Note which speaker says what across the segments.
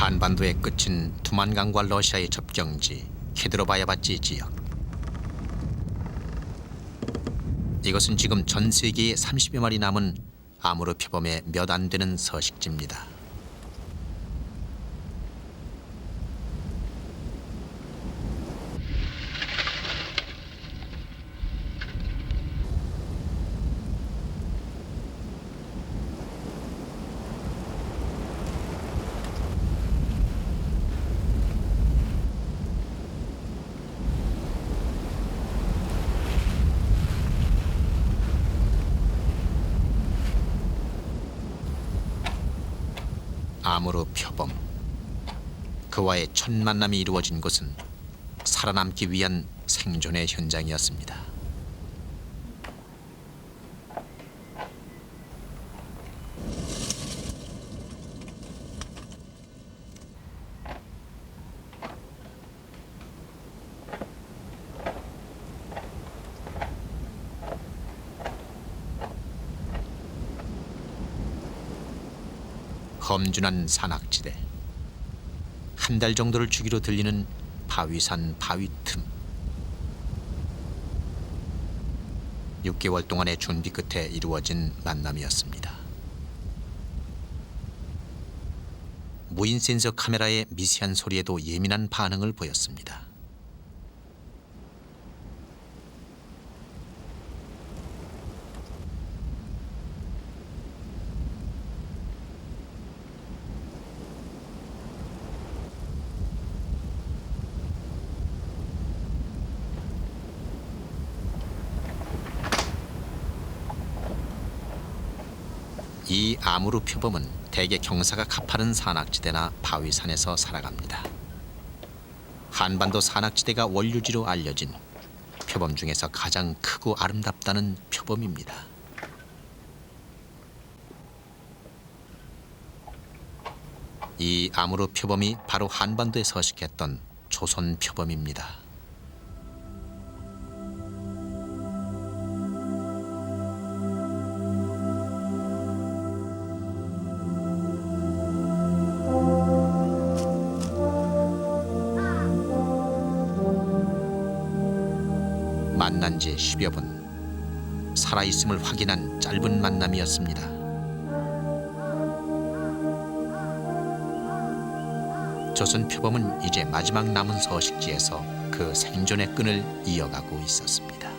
Speaker 1: 한반도의 끝인 두만강과 러시아의 접경지 케드로바야바치 지역. 이것은 지금 전 세계에 30여 마리 남은 아무르 표범의 몇 안 되는 서식지입니다. 아무르 표범. 그와의 첫 만남이 이루어진 곳은 살아남기 위한 생존의 현장이었습니다. 험준한 산악지대. 한 달 정도를 주기로 들리는 바위산 바위 틈. 6개월 동안의 준비 끝에 이루어진 만남이었습니다. 무인 센서 카메라의 미세한 소리에도 예민한 반응을 보였습니다. 이 아무르 표범은 대개 경사가 가파른 산악지대나 바위산에서 살아갑니다. 한반도 산악지대가 원류지로 알려진 표범 중에서 가장 크고 아름답다는 표범입니다. 이 아무르 표범이 바로 한반도에 서식했던 조선 표범입니다. 만난 지 10여 분, 살아있음을 확인한 짧은 만남이었습니다. 조선 표범은 이제 마지막 남은 서식지에서 그 생존의 끈을 이어가고 있었습니다.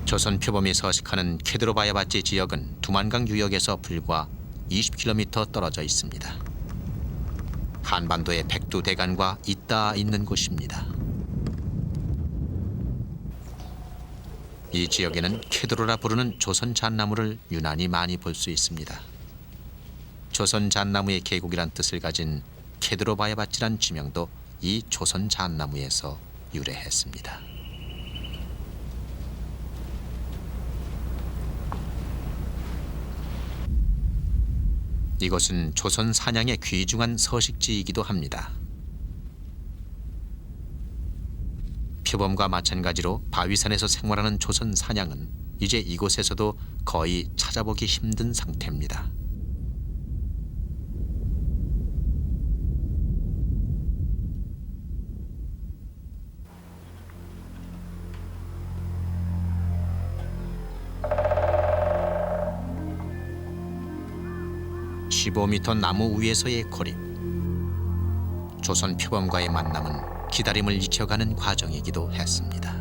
Speaker 1: 조선 표범이 서식하는 케드로바야바치 지역은 두만강 유역에서 불과 20km 떨어져 있습니다. 한반도의 백두대간과 잇닿아 있는 곳입니다. 이 지역에는 케드로라 부르는 조선 잣나무를 유난히 많이 볼 수 있습니다. 조선 잣나무의 계곡이란 뜻을 가진 케드로바야바치란 지명도 이 조선 잣나무에서 유래했습니다. 이곳은 조선 사냥의 귀중한 서식지이기도 합니다. 표범과 마찬가지로 바위산에서 생활하는 조선 사냥은 이제 이곳에서도 거의 찾아보기 힘든 상태입니다. (15m) 나무 위에서의 고립. 조선 표범과의 만남은 기다림을 익혀가는 과정이기도 했습니다.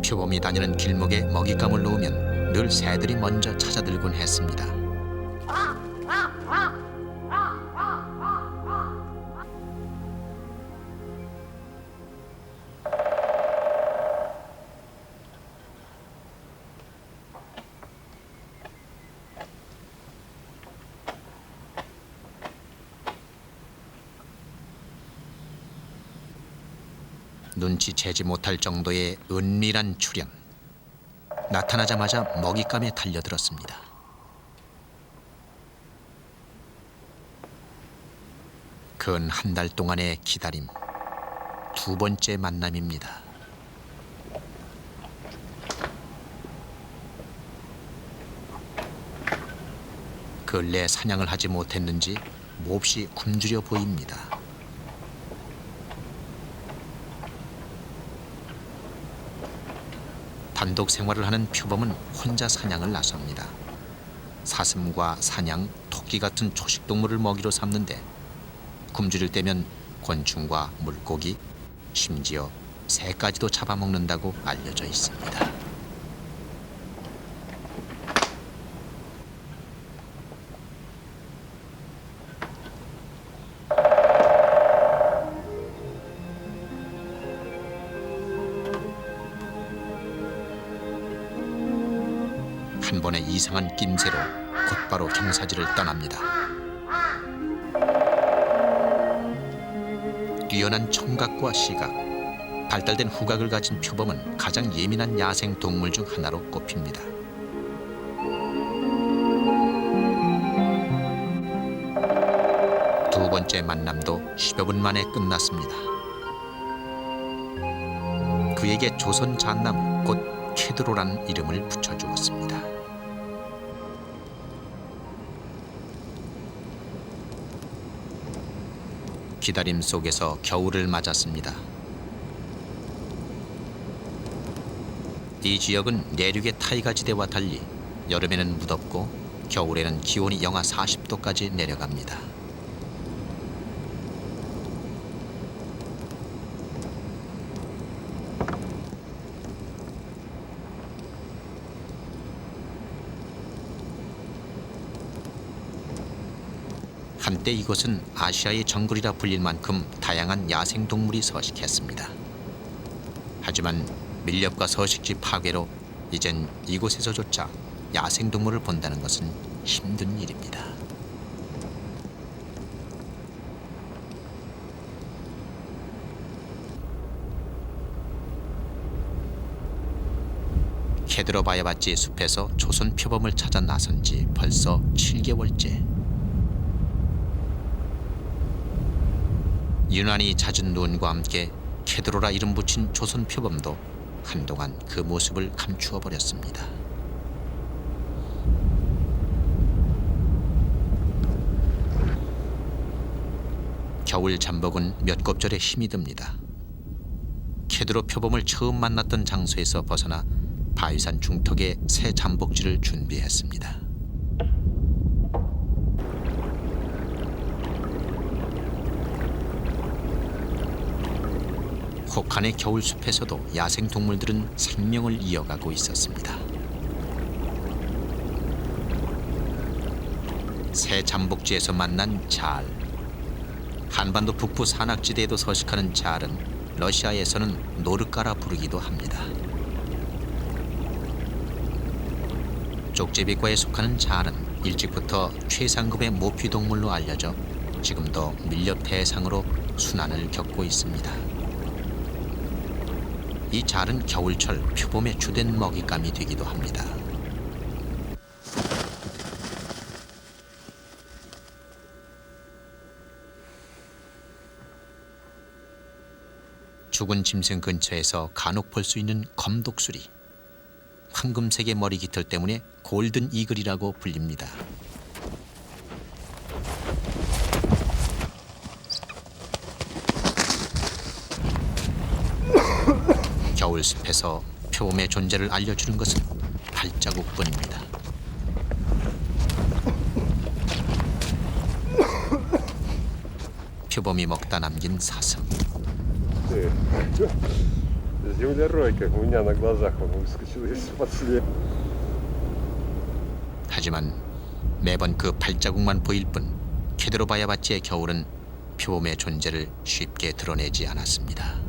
Speaker 1: 표범이 다니는 길목에 먹잇감을 놓으면 늘 새들이 먼저 찾아들곤 했습니다. 눈치채지 못할 정도의 은밀한 출현. 나타나자마자 먹잇감에 달려들었습니다. 근 한 달 동안의 기다림. 두 번째 만남입니다. 근래 사냥을 하지 못했는지 몹시 굶주려 보입니다. 단독 생활을 하는 표범은 혼자 사냥을 나섭니다. 사슴과 사냥, 토끼 같은 초식 동물을 먹이로 삼는데 굶주릴 때면 곤충과 물고기, 심지어 새까지도 잡아먹는다고 알려져 있습니다. 한 번의 이상한 낌새로 곧바로 경사지를 떠납니다. 뛰어난 청각과 시각, 발달된 후각을 가진 표범은 가장 예민한 야생 동물 중 하나로 꼽힙니다. 두 번째 만남도 10여 분 만에 끝났습니다. 그에게 조선 잣나무, 곧 케드로란 이름을 붙여주었습니다. 기다림 속에서 겨울을 맞았습니다. 이 지역은 내륙의 타이가지대와 달리 여름에는 무덥고 겨울에는 기온이 영하 40도까지 내려갑니다. 한때 이곳은 아시아의 정글이라 불릴 만큼 다양한 야생동물이 서식했습니다. 하지만 밀렵과 서식지 파괴로 이젠 이곳에서조차 야생동물을 본다는 것은 힘든 일입니다. 케드로바야바치 숲에서 조선 표범을 찾아 나선 지 벌써 7개월째. 유난히 잦은 눈과 함께 케드로라 이름 붙인 조선 표범도 한동안 그 모습을 감추어 버렸습니다. 겨울 잠복은 몇 곱절에 힘이 듭니다. 케드로 표범을 처음 만났던 장소에서 벗어나 바위산 중턱에 새 잠복지를 준비했습니다. 혹한의 겨울숲에서도 야생동물들은 생명을 이어가고 있었습니다. 새 잠복지에서 만난 잘. 한반도 북부 산악지대에도 서식하는 잘은 러시아에서는 노르까라 부르기도 합니다. 족제비과에 속하는 잘은 일찍부터 최상급의 모피동물로 알려져 지금도 밀렵 대상으로 순환을 겪고 있습니다. 이 잘은 겨울철 표범의 주된 먹잇감이 되기도 합니다. 죽은 짐승 근처에서 간혹 볼 수 있는 검독수리. 황금색의 머리 깃털 때문에 골든 이글이라고 불립니다. 겨울숲에서 표범의 존재를 알려주는 것은 발자국뿐입니다. 표범이 먹다 남긴 사슴. 하지만 매번 그 발자국만 보일 뿐 케드로바야바치의 겨울은 표범의 존재를 쉽게 드러내지 않았습니다.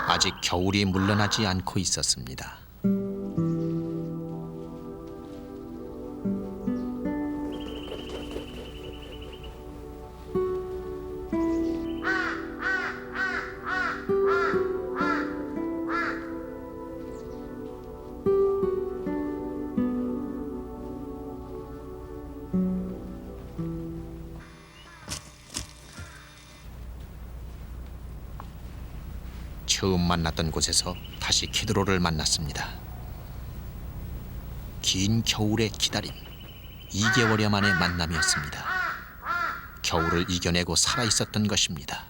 Speaker 1: 아직 겨울이 물러나지 않고 있었습니다. 처음 만났던 곳에서 다시 키드로를 만났습니다. 긴 겨울의 기다림, 2개월여 만의 만남이었습니다. 겨울을 이겨내고 살아있었던 것입니다.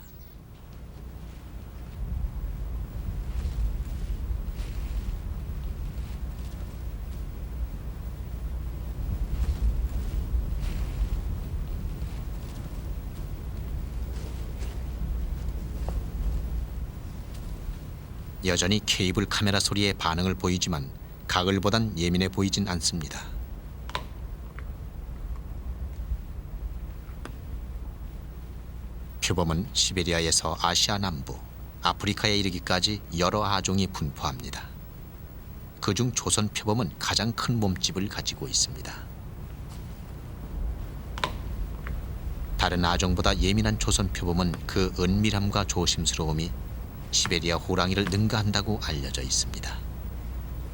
Speaker 1: 여전히 케이블 카메라 소리에 반응을 보이지만 가을보단 예민해 보이진 않습니다. 표범은 시베리아에서 아시아 남부, 아프리카에 이르기까지 여러 아종이 분포합니다. 그중 조선 표범은 가장 큰 몸집을 가지고 있습니다. 다른 아종보다 예민한 조선 표범은 그 은밀함과 조심스러움이 시베리아 호랑이를 능가한다고 알려져 있습니다.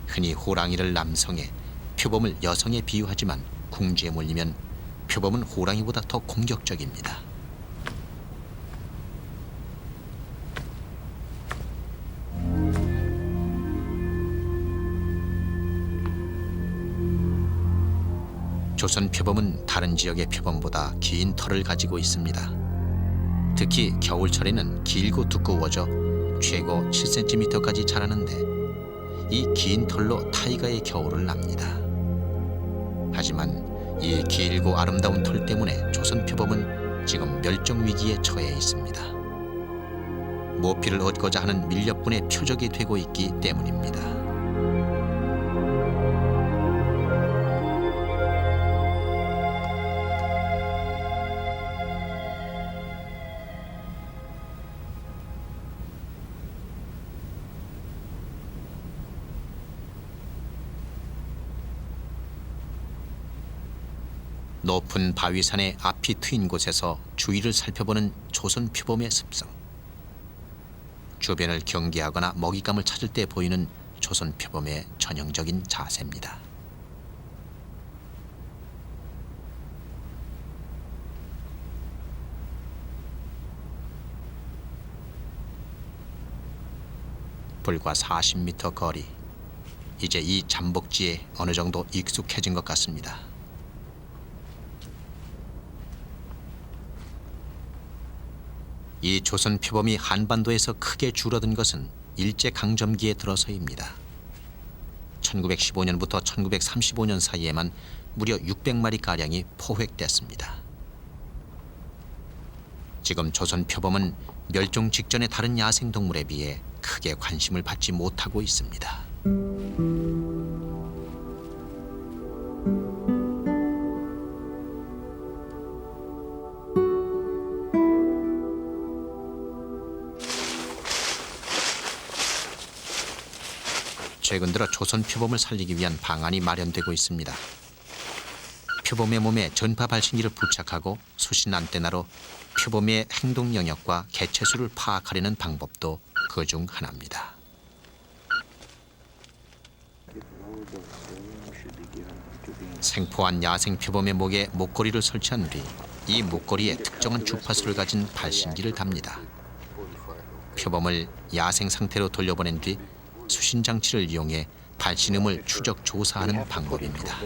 Speaker 1: 흔히 호랑이를 남성에, 표범을 여성에 비유하지만 궁지에 몰리면 표범은 호랑이보다 더 공격적입니다. 조선 표범은 다른 지역의 표범보다 긴 털을 가지고 있습니다. 특히 겨울철에는 길고 두꺼워져 최고 7cm까지 자라는데 이 긴 털로 타이거의 겨울을 납니다. 하지만 이 길고 아름다운 털 때문에 조선 표범은 지금 멸종 위기에 처해 있습니다. 모피를 얻고자 하는 밀렵군의 표적이 되고 있기 때문입니다. 높은 바위산의 앞이 트인 곳에서 주위를 살펴보는 조선 표범의 습성. 주변을 경계하거나 먹잇감을 찾을 때 보이는 조선 표범의 전형적인 자세입니다. 불과 40m 거리. 이제 이 잠복지에 어느 정도 익숙해진 것 같습니다. 이 조선 표범이 한반도에서 크게 줄어든 것은 일제강점기에 들어서입니다. 1915년부터 1935년 사이에만 무려 600마리가량이 포획됐습니다. 지금 조선 표범은 멸종 직전의 다른 야생동물에 비해 크게 관심을 받지 못하고 있습니다. 최근 들어 조선 표범을 살리기 위한 방안이 마련되고 있습니다. 표범의 몸에 전파 발신기를 부착하고 수신 안테나로 표범의 행동 영역과 개체수를 파악하려는 방법도 그중 하나입니다. 생포한 야생 표범의 목에 목걸이를 설치한 뒤 이 목걸이에 특정한 주파수를 가진 발신기를 답니다. 표범을 야생 상태로 돌려보낸 뒤 수신 장치를 이용해 발신음을 추적 조사하는 방법입니다.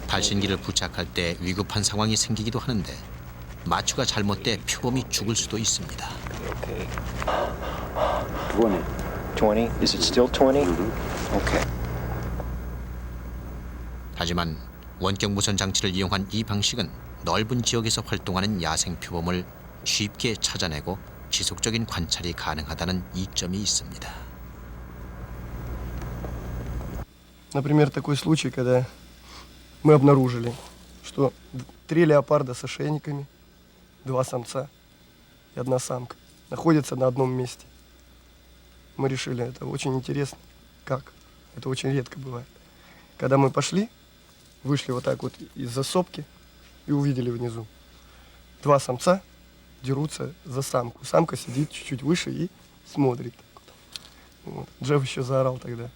Speaker 1: 발신기를 부착할 때 위급한 상황이 생기기도 하는데 마취가 잘못돼 표범이 죽을 수도 있습니다.
Speaker 2: 20. Is it still 20? Okay.
Speaker 1: 하지만 원격 무선 장치를 이용한 이 방식은 넓은 지역에서 활동하는 야생 표범을 쉽게 찾아내고 지속적인 관찰이 가능하다는 이점이 있습니다.
Speaker 3: Например, такой случай, когда мы обнаружили, что 3 леопарда с ошейниками, 2 самца и 1 самка находятся на одном месте. Мы решили, это очень интересно. Как? Это очень редко бывает. Когда мы пошли, вышли вот так вот из засопки и увидели внизу. 2 самца дерутся за самку. Самка сидит чуть-чуть выше и смотрит. Вот. Джефф еще заорал тогда.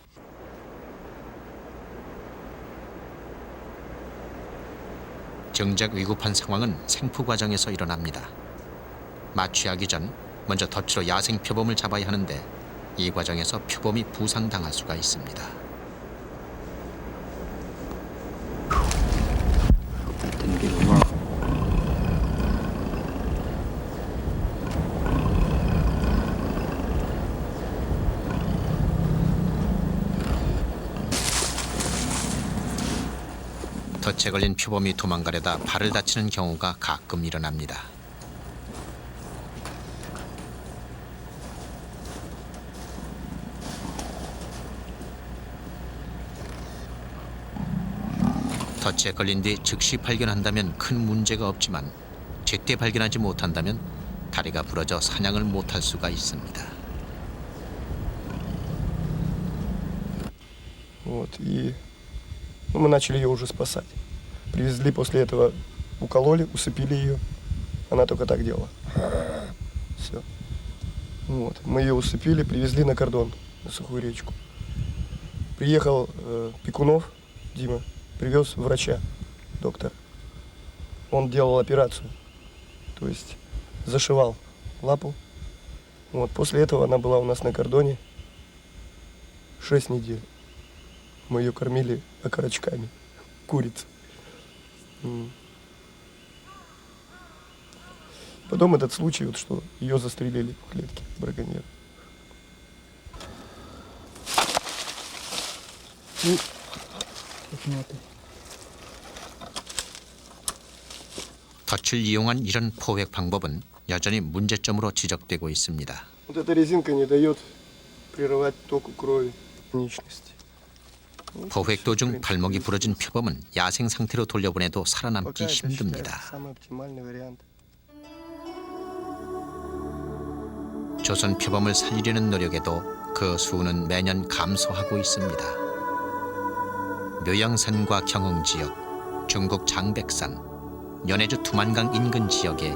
Speaker 1: 정작 위급한 상황은 생포 과정에서 일어납니다. 마취하기 전 먼저 덫으로 야생 표범을 잡아야 하는데 이 과정에서 표범이 부상당할 수가 있습니다.
Speaker 2: Didn't get him wrong.
Speaker 1: 덫에 걸린 표범이 도망가려다 발을 다치는 경우가 가끔 일어납니다. 덫에 걸린 뒤 즉시 발견한다면 큰 문제가 없지만 제때 발견하지 못한다면 다리가 부러져 사냥을 못할 수가 있습니다.
Speaker 3: Вот, и мы начали ее уже спасать. Привезли после этого, укололи, усыпили ее. Она только так делала. Все. Вот. Мы ее усыпили, привезли на кордон, на Сухую речку. Приехал Пекунов Дима, привез врача, доктора. Он делал операцию, то есть зашивал лапу. Вот. После этого она была у нас на кордоне 6 недель. Мы ее кормили окорочками, куриц. Потом этот случай, вот, что ее застрелили в клетке, браконьер.
Speaker 1: 덫을 이용한 이런 포획 방법은 여전히 문제점으로 지적되고 있습니다.
Speaker 3: Вот эта резинка не дает прерывать току крови конечности.
Speaker 1: 포획 도중 발목이 부러진 표범은 야생 상태로 돌려보내도 살아남기
Speaker 3: Пока это
Speaker 1: 힘듭니다.
Speaker 3: считается самый оптимальный вариант.
Speaker 1: 조선 표범을 살리려는 노력에도 그 수는 매년 감소하고 있습니다. 묘양산과 경흥 지역, 중국 장백산, 연해주 두만강 인근 지역에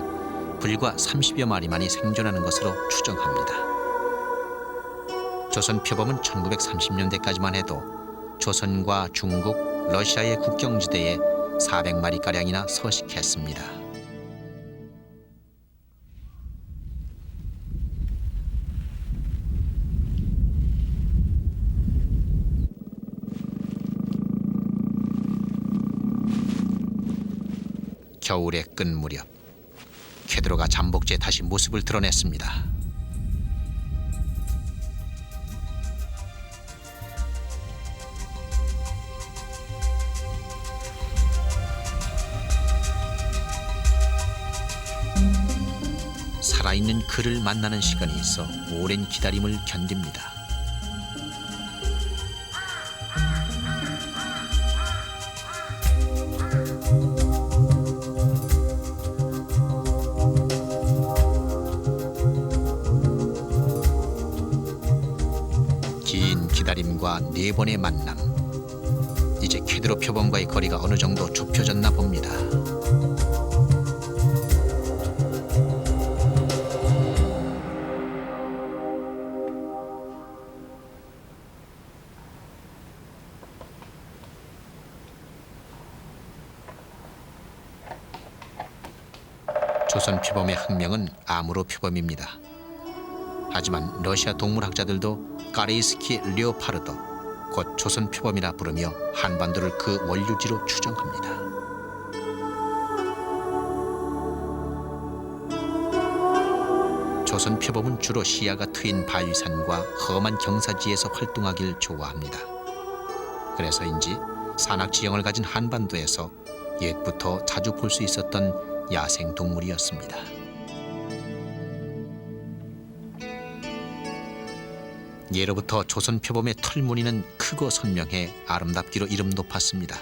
Speaker 1: 불과 30여 마리만이 생존하는 것으로 추정합니다. 조선 표범은 1930년대까지만 해도 조선과 중국, 러시아의 국경지대에 400마리가량이나 서식했습니다. 겨울에 끈 무렵 캐드로가 잠복지에 다시 모습을 드러냈습니다. 살아있는 그를 만나는 시간이 있어 오랜 기다림을 견딥니다. 긴 기다림과 4번의 만남. 이제 캐드로 표범과의 거리가 어느 정도 좁혀졌나 봅니다. 조선 표범의 학명은 아무로 표범입니다. 하지만 러시아 동물학자들도 까레이스키 레오파르도, 곧 조선 표범이라 부르며 한반도를 그 원류지로 추정합니다. 조선 표범은 주로 시야가 트인 바위산과 험한 경사지에서 활동하길 좋아합니다. 그래서인지 산악 지형을 가진 한반도에서 옛부터 자주 볼 수 있었던 야생 동물이었습니다. 예로부터 조선 표범의 털무늬는 크고 선명해 아름답기로 이름 높았습니다.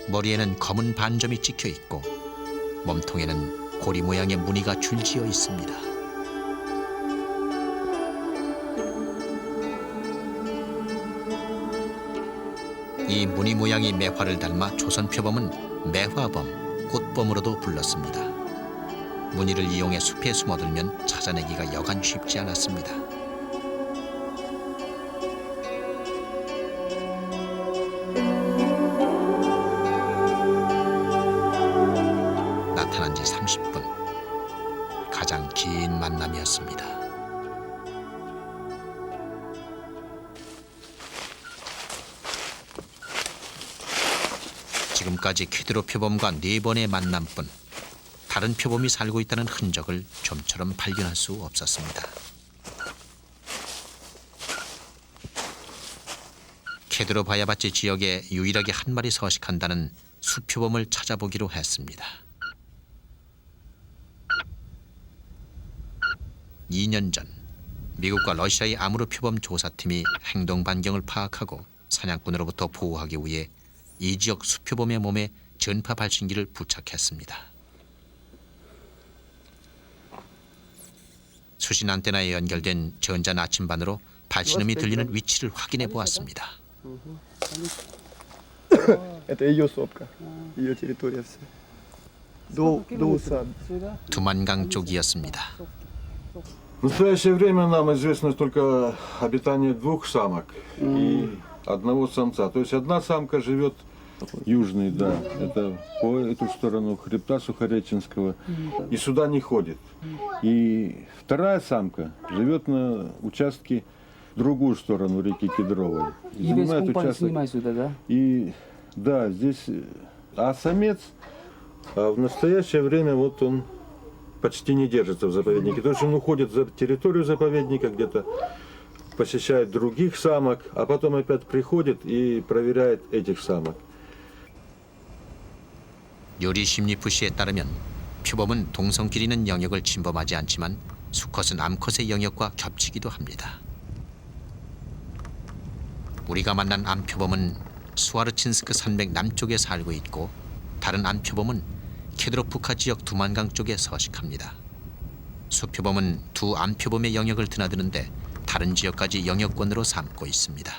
Speaker 1: 머리에는 검은 반점이 찍혀 있고 몸통에는 고리 모양의 무늬가 줄지어 있습니다. 이 무늬 모양이 매화를 닮아 조선 표범은 매화범, 꽃범으로도 불렀습니다. 무늬를 이용해 숲에 숨어들면 찾아내기가 여간 쉽지 않았습니다. 지금까지 캐드로 표범과 4번의 만남뿐 다른 표범이 살고 있다는 흔적을 좀처럼 발견할 수 없었습니다. 캐드로 바야바치 지역에 유일하게 한 마리 서식한다는 수표범을 찾아보기로 했습니다. 2년 전 미국과 러시아의 아무르 표범 조사팀이 행동 반경을 파악하고 사냥꾼으로부터 보호하기 위해 이 지역 수표범의 몸에 전파 발신기를 부착했습니다. 수신 안테나에 연결된 전자 나침반으로 발신음이 들리는 위치를 확인해 보았습니다.
Speaker 3: Это ее сопка, ее территория вся. До усад.
Speaker 1: 두만강 쪽이었습니다.
Speaker 4: В настоящее время нам известно только обитание 2 самок и 1 самца. То есть 1 самка живет южный, да, это по эту сторону хребта Сухореченского, и сюда не ходит. И 2 самка живет на участке в другую сторону реки Кедровой.
Speaker 5: И без купания снимай сюда, да?
Speaker 4: И да, здесь, а самец в настоящее время вот он почти не держится в заповеднике. То есть он уходит за территорию заповедника, где-то посещает других самок, а потом опять приходит и проверяет этих самок.
Speaker 1: 요리 심리프 씨에 따르면 표범은 동성끼리 있는 영역을 침범하지 않지만 수컷은 암컷의 영역과 겹치기도 합니다. 우리가 만난 암표범은 수아르친스크 산맥 남쪽에 살고 있고 다른 암표범은 캐드로프카 지역 두만강 쪽에 서식합니다. 수표범은 두 암표범의 영역을 드나드는데 다른 지역까지 영역권으로 삼고 있습니다.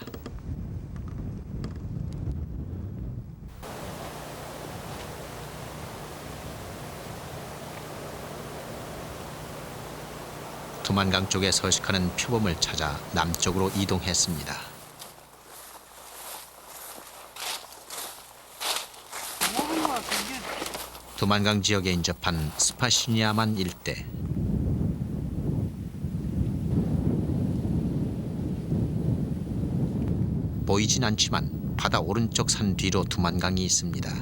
Speaker 1: 두만강 쪽에 서식하는 표범을 찾아 남쪽으로 이동했습니다. 두만강 지역에 인접한 스파시니아만 일대. 보이진 않지만 바다 오른쪽 산 뒤로 두만강이 있습니다.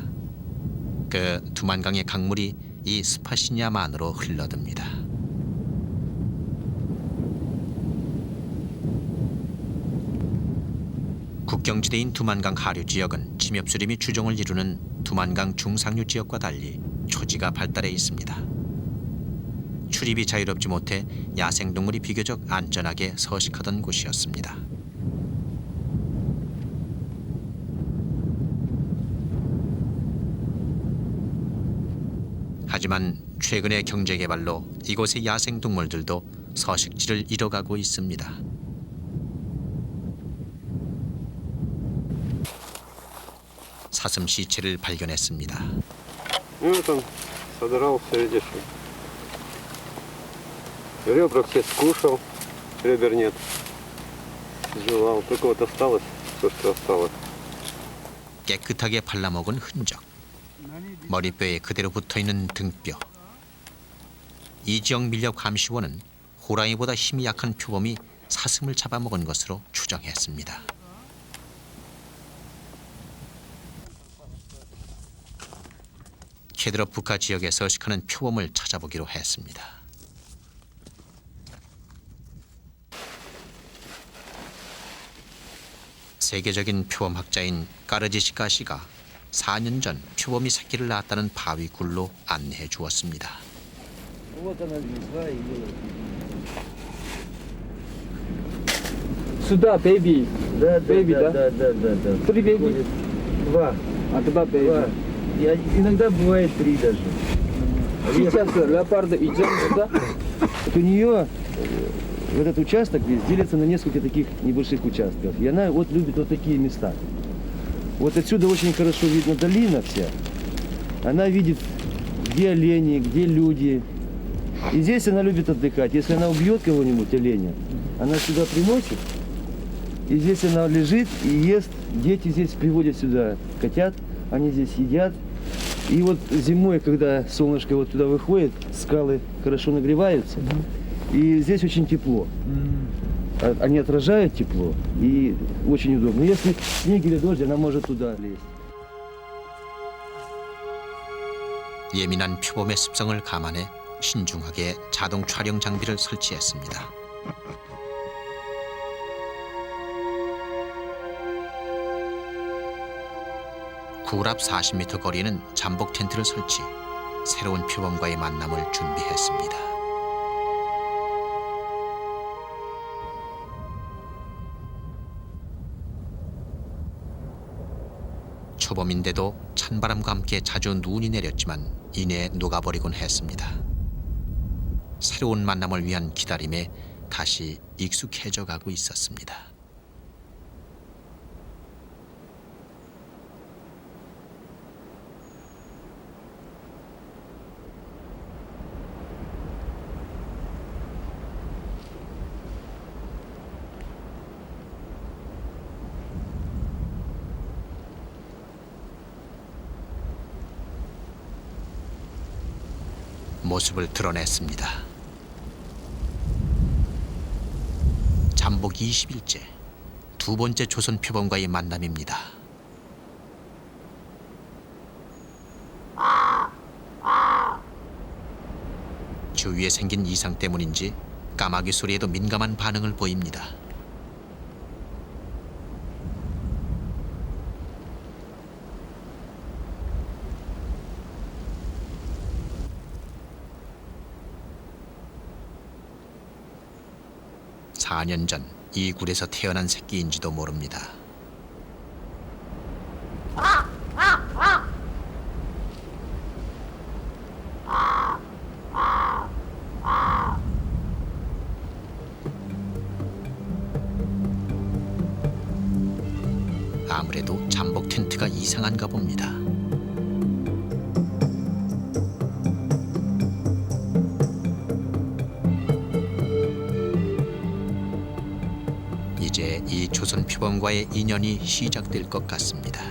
Speaker 1: 그 두만강의 강물이 이 스파시니아만으로 흘러듭니다. 국경지대인 두만강 하류 지역은 침엽수림이 주종을 이루는 두만강 중상류 지역과 달리 초지가 발달해 있습니다. 출입이 자유롭지 못해 야생동물이 비교적 안전하게 서식하던 곳이었습니다. 하지만 최근의 경제개발로 이곳의 야생동물들도 서식지를 잃어가고 있습니다. 사슴 시체를 발견했습니다.
Speaker 6: Ну, вот он содрался, видишь. Ребра все скушал, ребер нет. Жевал, только вот осталось все, что осталось.
Speaker 1: 깨끗하게 발라먹은 흔적. 머리뼈에 그대로 붙어있는 등뼈. 이 지역 밀렵 감시원은 호랑이보다 힘이 약한 표범이 사슴을 잡아먹은 것으로 추정했습니다. 캐드로프카 지역에 서식하는 표범을 찾아보기로 했습니다. 세계적인 표범학자인 까르지시카 씨가 4년 전 표범이 새끼를 낳았다는 바위 굴로 안내해 주었습니다.
Speaker 5: Сюда, бэйби.
Speaker 7: Да,
Speaker 5: Бэйби, да?
Speaker 7: да.
Speaker 5: 3 бэйби?
Speaker 7: 2.
Speaker 5: А 2 бэйби.
Speaker 7: Иногда бывает 3 даже.
Speaker 5: Сейчас леопарда идем сюда.
Speaker 7: Вот у нее этот участок весь делится на несколько таких небольших участков. И она вот любит вот такие места. Вот отсюда очень хорошо видно долина вся. Она видит, где олени, где люди. И здесь она любит отдыхать. Если она убьет кого-нибудь оленя, она сюда приносит. И здесь она лежит и ест. Дети здесь приводят сюда котят. Они здесь едят. И вот зимой, когда солнышко вот туда выходит, скалы хорошо нагреваются. И здесь очень тепло. Они отражают тепло и очень удобно. Если снег или дождь, она может туда лезть.
Speaker 1: 예민한 표범의 습성을 감안해 신중하게 자동 촬영 장비를 설치했습니다. 굴 앞 40m 거리에는 잠복 텐트를 설치, 새로운 표범과의 만남을 준비했습니다. 초봄인데도 찬바람과 함께 자주 눈이 내렸지만 이내 녹아버리곤 했습니다. 새로운 만남을 위한 기다림에 다시 익숙해져 가고 있었습니다. 모습을 드러냈습니다. 잠복 20일째, 두 번째 조선 표범과의 만남입니다. 주위에 생긴 이상 때문인지 까마귀 소리에도 민감한 반응을 보입니다. 사 년 전 이 굴에서 태어난 새끼인지도 모릅니다. 아무래도 잠복 텐트가 이상한가 봅니다. 이제 이 조선 표범과의 인연이 시작될 것 같습니다.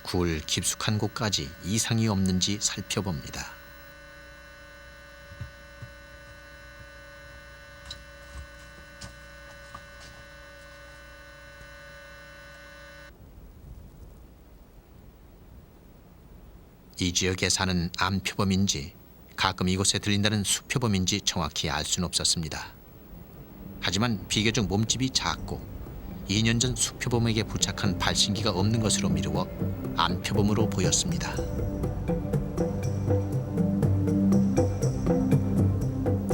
Speaker 1: 굴 깊숙한 곳까지 이상이 없는지 살펴봅니다. 이 지역에 사는 암표범인지 가끔 이곳에 들린다는 수표범인지 정확히 알 수는 없었습니다. 하지만 비교적 몸집이 작고 2년 전 수표범에게 부착한 발신기가 없는 것으로 미루어 암표범으로 보였습니다.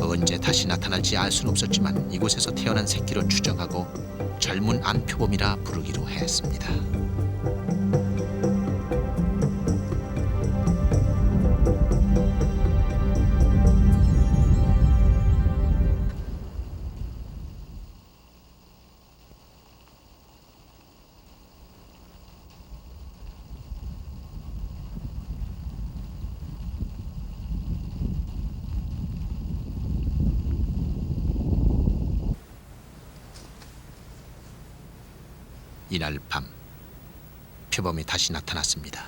Speaker 1: 언제 다시 나타날지 알 수는 없었지만 이곳에서 태어난 새끼로 추정하고 젊은 암표범이라 부르기로 했습니다. 이날 밤 표범이 다시 나타났습니다.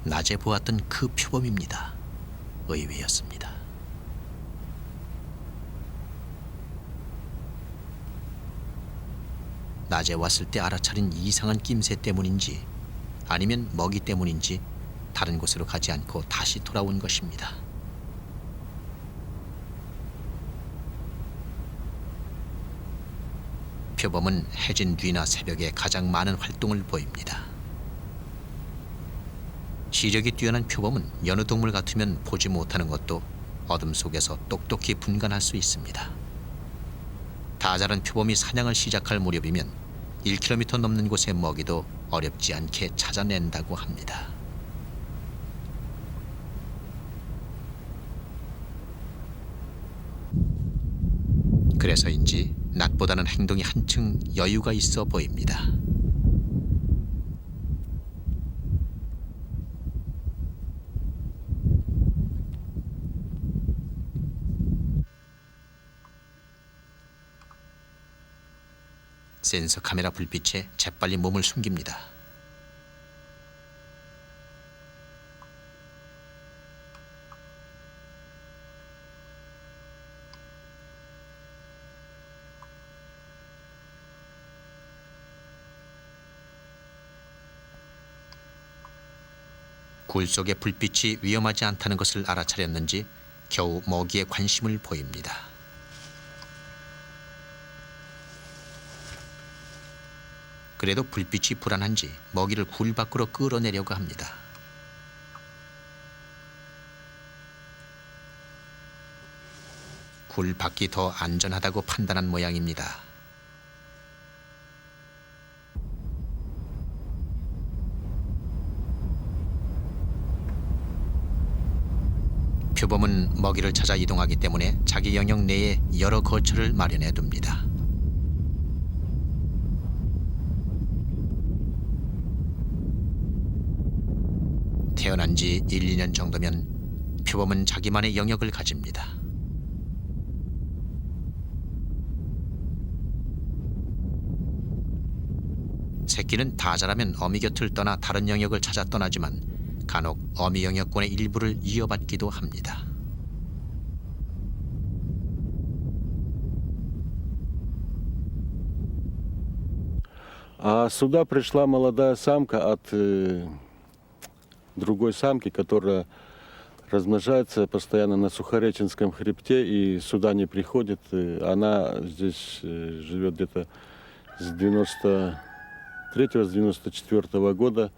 Speaker 1: 낮에 보았던 그 표범입니다. 의외였습니다. 낮에 왔을 때 알아차린 이상한 낌새 때문인지 아니면 먹이 때문인지 다른 곳으로 가지 않고 다시 돌아온 것입니다. 표범은 해진 뒤나 새벽에 가장 많은 활동을 보입니다. 시력이 뛰어난 표범은 여느 동물 같으면 보지 못하는 것도 어둠 속에서 똑똑히 분간할 수 있습니다. 다 자란 표범이 사냥을 시작할 무렵이면 1km 넘는 곳의 먹이도 어렵지 않게 찾아낸다고 합니다. 그래서인지 낮보다는 행동이 한층 여유가 있어 보입니다. 센서 카메라 불빛에 재빨리 몸을 숨깁니다. 굴 속의 불빛이 위험하지 않다는 것을 알아차렸는지 겨우 먹이에 관심을 보입니다. 그래도 불빛이 불안한지 먹이를 굴 밖으로 끌어내려고 합니다. 굴 밖이 더 안전하다고 판단한 모양입니다. 표범은 먹이를 찾아 이동하기 때문에 자기 영역 내에 여러 거처를 마련해 둡니다. 태어난 지 1, 2년 정도면 표범은 자기만의 영역을 가집니다. 새끼는 다 자라면 어미 곁을 떠나 다른 영역을 찾아 떠나지만 간혹 어미 영역권의 일부를 이어받기도 합니다.
Speaker 4: А сюда пришла молодая самка от другой самки, которая размножается постоянно на Сухореченском хребте и сюда не приходит. Она здесь живет где-то с 93-го, с 94-го года.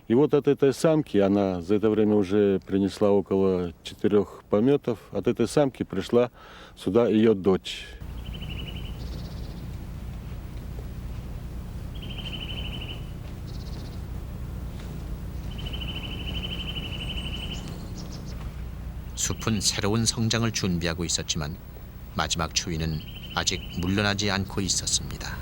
Speaker 4: И вот от этой самки, она за это время уже принесла около 4 пометов, от этой самки пришла сюда ее дочь.
Speaker 1: 숲은 새로운 성장을 준비하고 있었지만 마지막 추위는 아직 물러나지 않고 있었습니다.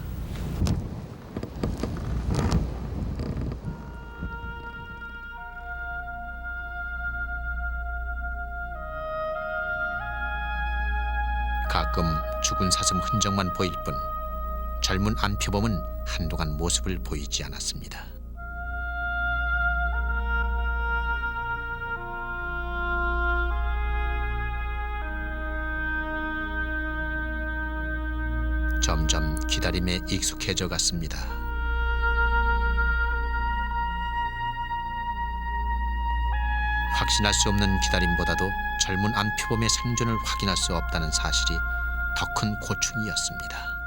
Speaker 1: 가끔 죽은 사슴 흔적만 보일 뿐 젊은 안표범은 한동안 모습을 보이지 않았습니다. 점점 기다림에 익숙해져 갔습니다. 확신할 수 없는 기다림보다도 젊은 안표범의 생존을 확인할 수 없다는 사실이 더 큰 고충이었습니다.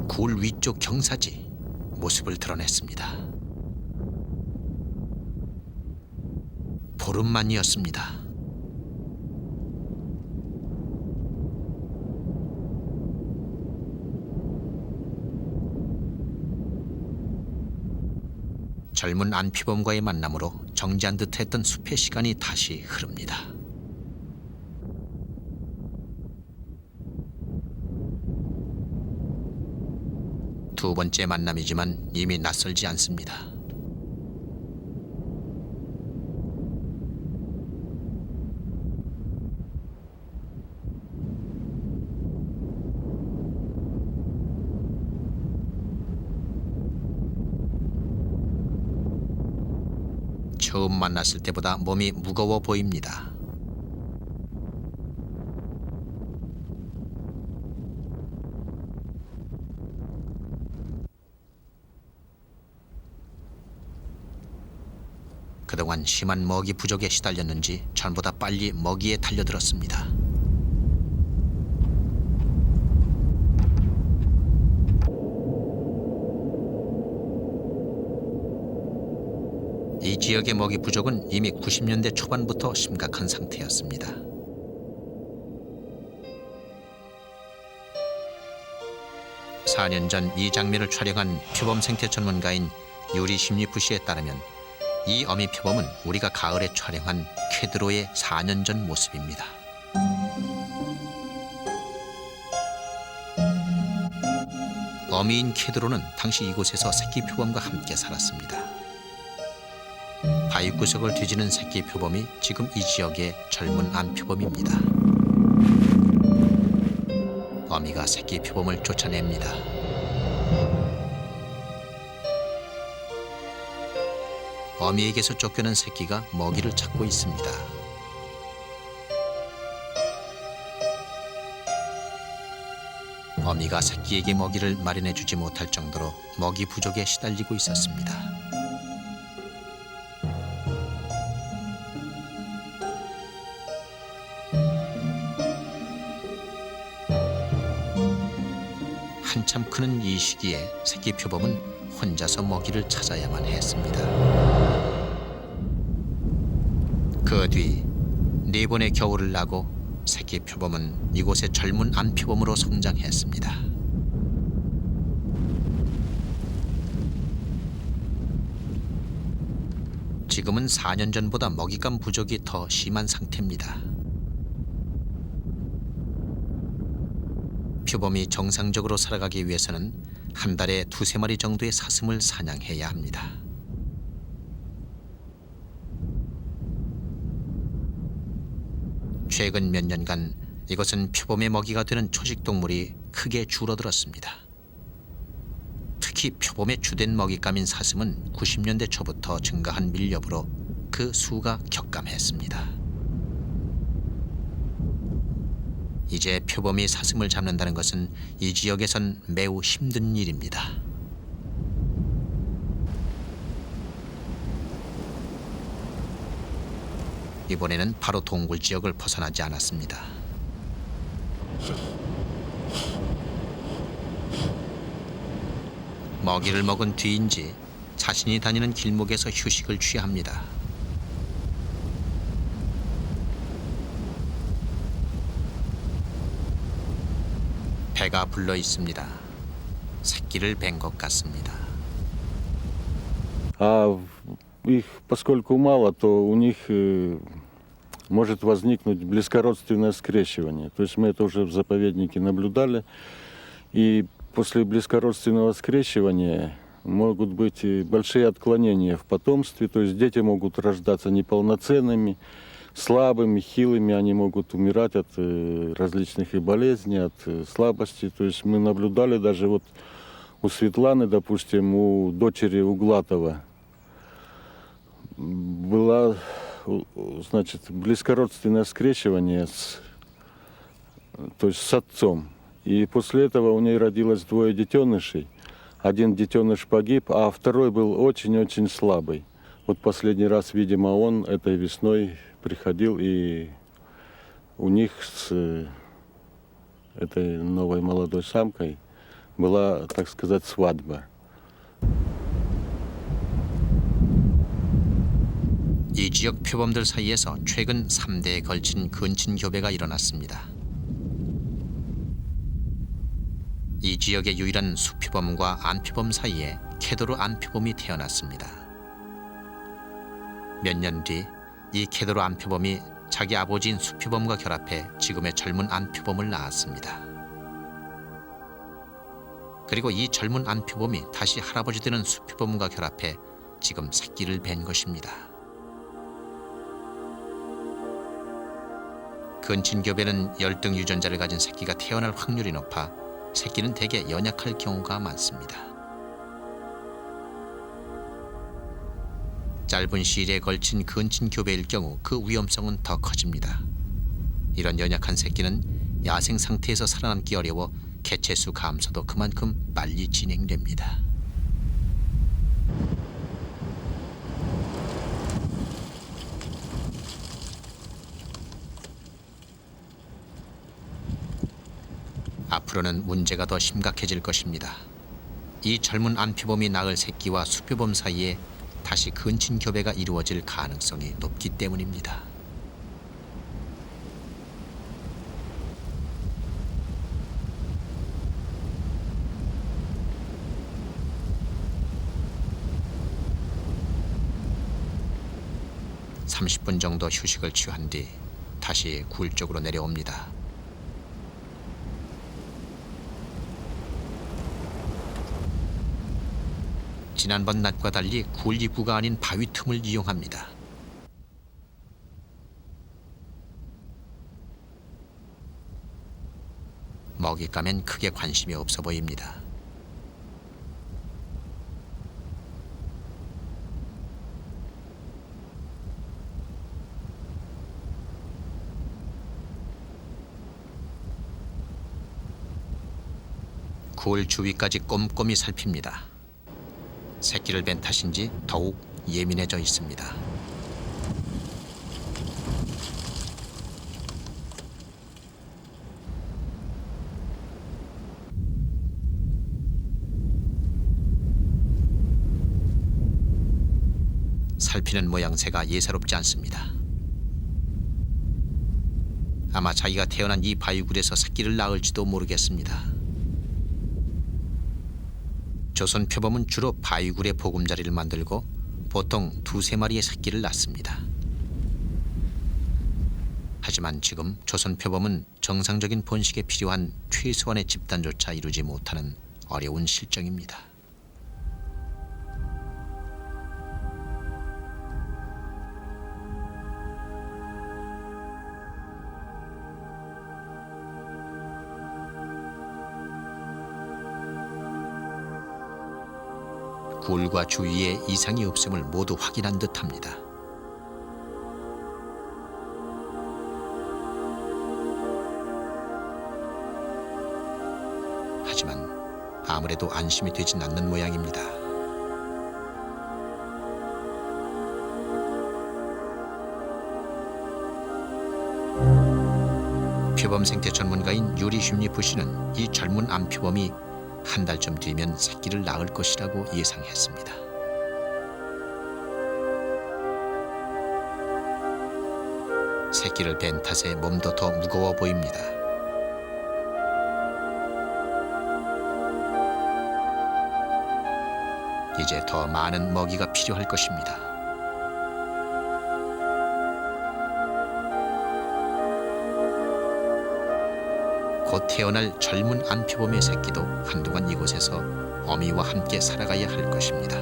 Speaker 1: 굴 위쪽 경사지 모습을 드러냈습니다. 보름만이었습니다. 젊은 안표범과의 만남으로 정지한 듯했던 숲의 시간이 다시 흐릅니다. 두 번째 만남이지만 이미 낯설지 않습니다. 처음 만났을 때보다 몸이 무거워 보입니다. 그동안 심한 먹이 부족에 시달렸는지 전보다 빨리 먹이에 달려들었습니다. 이 지역의 먹이 부족은 이미 90년대 초반부터 심각한 상태였습니다. (4년) 전 이 장면을 촬영한 표범 생태 전문가인 유리 심리프 씨에 따르면 이 어미 표범은 우리가 가을에 촬영한 쾌드로의 4년 전 모습입니다. 어미인 쾌드로는 당시 이곳에서 새끼 표범과 함께 살았습니다. 다육구석을 뒤지는 새끼 표범이 지금 이 지역의 젊은 암표범입니다. 어미가 새끼 표범을 쫓아냅니다. 어미에게서 쫓겨난 새끼가 먹이를 찾고 있습니다. 어미가 새끼에게 먹이를 마련해주지 못할 정도로 먹이 부족에 시달리고 있었습니다. 한참 크는 이 시기에 새끼 표범은 혼자서 먹이를 찾아야만 했습니다. 그 뒤 4번의 겨울을 나고 새끼 표범은 이곳의 젊은 암표범으로 성장했습니다. 지금은 4년 전보다 먹잇감 부족이 더 심한 상태입니다. 표범이 정상적으로 살아가기 위해서는 한 달에 2~3마리 정도의 사슴을 사냥해야 합니다. 최근 몇 년간 이것은 표범의 먹이가 되는 초식동물이 크게 줄어들었습니다. 특히 표범의 주된 먹잇감인 사슴은 90년대 초부터 증가한 밀렵으로 그 수가 격감했습니다. 이제 표범이 사슴을 잡는다는 것은 이 지역에선 매우 힘든 일입니다. 이번에는 바로 동굴 지역을 벗어나지 않았습니다. 먹이를 먹은 뒤인지 자신이 다니는 길목에서 휴식을 취합니다. 배가 불러 있습니다. 새끼를 뵌 것 같습니다.
Speaker 4: А их, поскольку мало, то у них может возникнуть близкородственное скрещивание. То есть мы это уже в заповеднике наблюдали. И после близкородственного скрещивания могут быть и большие отклонения в потомстве. То есть дети могут рождаться неполноценными, слабыми, хилыми. Они могут умирать от различных и болезней, от слабости. То есть мы наблюдали даже вот у Светланы, допустим, у дочери Углатова было, значит, близкородственное скрещивание то есть с отцом. И после этого у нее родилось 2 детенышей. Один детеныш погиб, а второй был очень-очень слабый. Вот последний раз, видимо, он этой весной приходил, и у них с этой новой молодой самкой была, так сказать, свадьба.
Speaker 1: 이 지역 표범들 사이에서 최근 3대에 걸친 근친 교배가 일어났습니다. 이 지역의 유일한 수표범과 암표범 사이에 캐도르 암표범이 태어났습니다. 몇 년 뒤 이 캐도르 암표범이 자기 아버지인 수표범과 결합해 지금의 젊은 암표범을 낳았습니다. 그리고 이 젊은 암표범이 다시 할아버지 되는 수표범과 결합해 지금 새끼를 뵌 것입니다. 근친교배는 열등 유전자를 가진 새끼가 태어날 확률이 높아 새끼는 대개 연약할 경우가 많습니다. 짧은 시일에 걸친 근친교배일 경우 그 위험성은 더 커집니다. 이런 연약한 새끼는 야생 상태에서 살아남기 어려워 개체수 감소도 그만큼 빨리 진행됩니다. 앞으로는 문제가 더 심각해질 것입니다. 이 젊은 암표범이 낳을 새끼와 수표범 사이에 다시 근친교배가 이루어질 가능성이 높기 때문입니다. (30분) 정도 휴식을 취한 뒤 다시 굴 쪽으로 내려옵니다. 지난번 낮과 달리 굴 입구가 아닌 바위 틈을 이용합니다. 먹잇감엔 크게 관심이 없어 보입니다. 굴 주위까지 꼼꼼히 살핍니다. 새끼를 뵌 탓인지 더욱 예민해져 있습니다. 살피는 모양새가 예사롭지 않습니다. 아마 자기가 태어난 이 바위굴에서 새끼를 낳을지도 모르겠습니다. 조선 표범은 주로 바위굴에 보금자리를 만들고 보통 2-3마리의 새끼를 낳습니다. 하지만 지금 조선 표범은 정상적인 번식에 필요한 최소한의 집단조차 이루지 못하는 어려운 실정입니다. 굴과 주위에 이상이 없음을 모두 확인한 듯합니다. 하지만 아무래도 안심이 되진 않는 모양입니다. 표범 생태 전문가인 유리 슌리프 씨는 이 젊은 암표범이 한 달쯤 뒤면 새끼를 낳을 것이라고 예상했습니다. 새끼를 뵌 탓에 몸도 더 무거워 보입니다. 이제 더 많은 먹이가 필요할 것입니다. 곧 태어날 젊은 암표범의 새끼도 한동안 이곳에서 어미와 함께 살아가야 할 것입니다.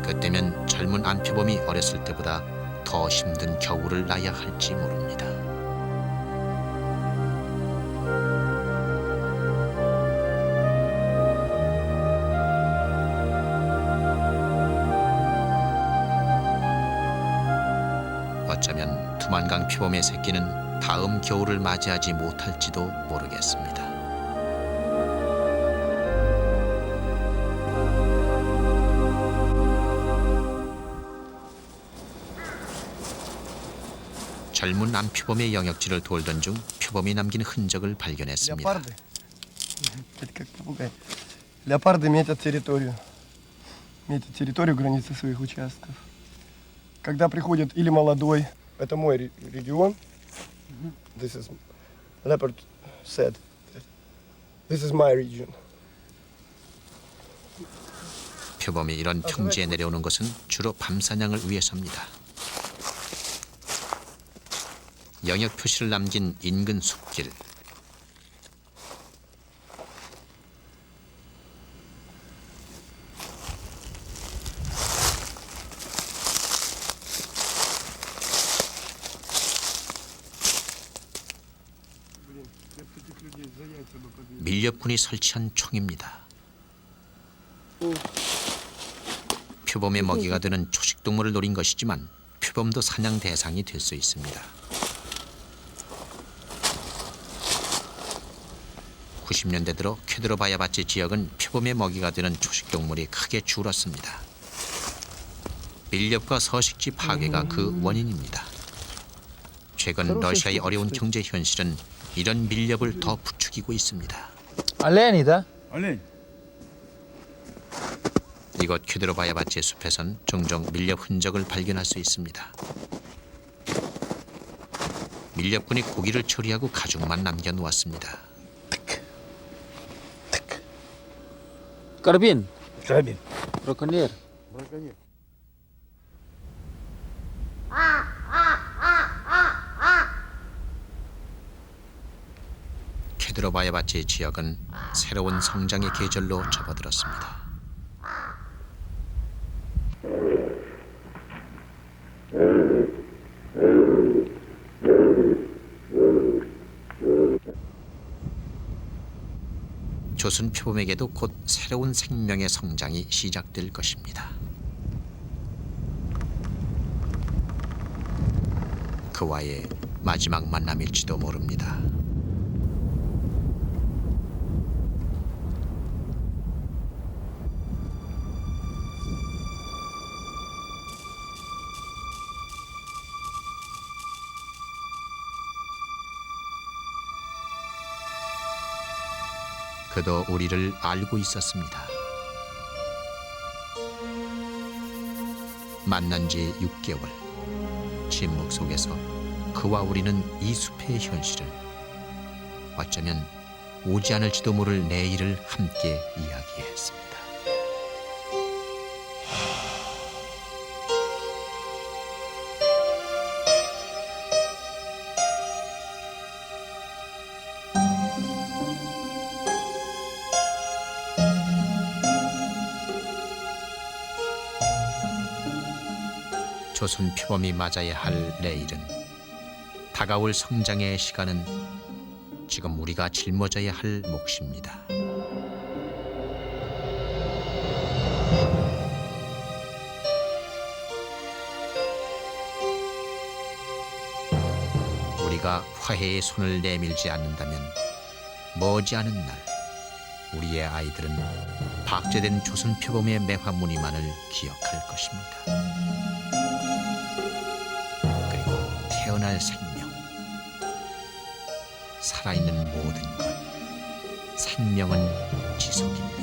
Speaker 1: 그때면 젊은 암표범이 어렸을 때보다 더 힘든 겨울을 나야 할지 모릅니다. 어쩌면 두만강 표범의 새끼는 다음 겨울을 맞이하지 못할지도 모르겠습니다. 젊은 암표범의 영역지를 돌던 중 표범이 남긴 흔적을 발견했습니다.
Speaker 3: Леопарды. Это как попугай. Леопарды метят территорию. Метят территорию, границы своих участков. Когда приходит или молодой, это мой регион. This is leopard said. This is my region.
Speaker 1: 표범이 이런 평지에 내려오는 것은 주로 밤사냥을 위해서입니다. 영역 표시를 남긴 인근 숲길. 밀렵군이 설치한 총입니다. 표범의 먹이가 되는 초식동물을 노린 것이지만 표범도 사냥 대상이 될 수 있습니다. 90년대 들어 쾌드로바야바치 지역은 표범의 먹이가 되는 초식동물이 크게 줄었습니다. 밀렵과 서식지 파괴가 그 원인입니다. 최근 러시아의 어려운 경제 현실은 이런 밀렵을 더 부추기고 있습니다.
Speaker 8: Олен이다.
Speaker 1: 이곳 쾌드로바야바치의 숲에선 종종 밀렵 흔적을 발견할 수 있습니다. 밀렵군이 고기를 처리하고 가죽만 남겨놓았습니다.
Speaker 8: Карабин. Браконьер.
Speaker 1: 쾌드로바야바치 지역은 새로운 성장의 계절로 접어들었습니다. 조선 표범에게도 곧 새로운 생명의 성장이 시작될 것입니다. 그와의 마지막 만남일지도 모릅니다. 그도 우리를 알고 있었습니다. 만난 지 6개월, 침묵 속에서 그와 우리는 이 숲의 현실을, 어쩌면 오지 않을지도 모를 내일을 함께 이야기했습니다. 조선 표범이 맞아야 할 내일은, 다가올 성장의 시간은 지금 우리가 짊어져야 할 몫입니다. 우리가 화해의 손을 내밀지 않는다면 머지않은 날 우리의 아이들은 박제된 조선 표범의 매화 무늬만을 기억할 것입니다. 태어날 생명, 살아있는 모든 것, 생명은 지속입니다.